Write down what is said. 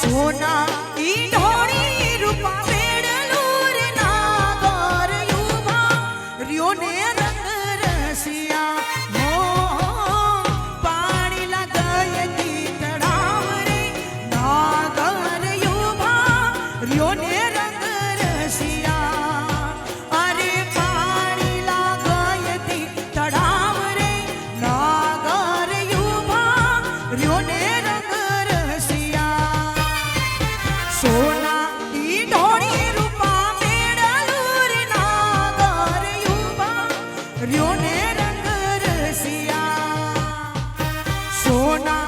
સોના ઈ ઢોળી રૂપા બેડલુર નાગર યુભા રહ્યો ને રંગ રસિયા હો પાણી લાગયતી તળાવ રે નાગર યુભા રહ્યો ને રંગ રસિયા અરે પાણી લાગયતી તળાવ રે નાગર યુભા રહ્યો ને સોના ઈ ઢોળી રૂપા બેડલુર નાગર યુભા રહ્યો ને રંગ રસિયા સોના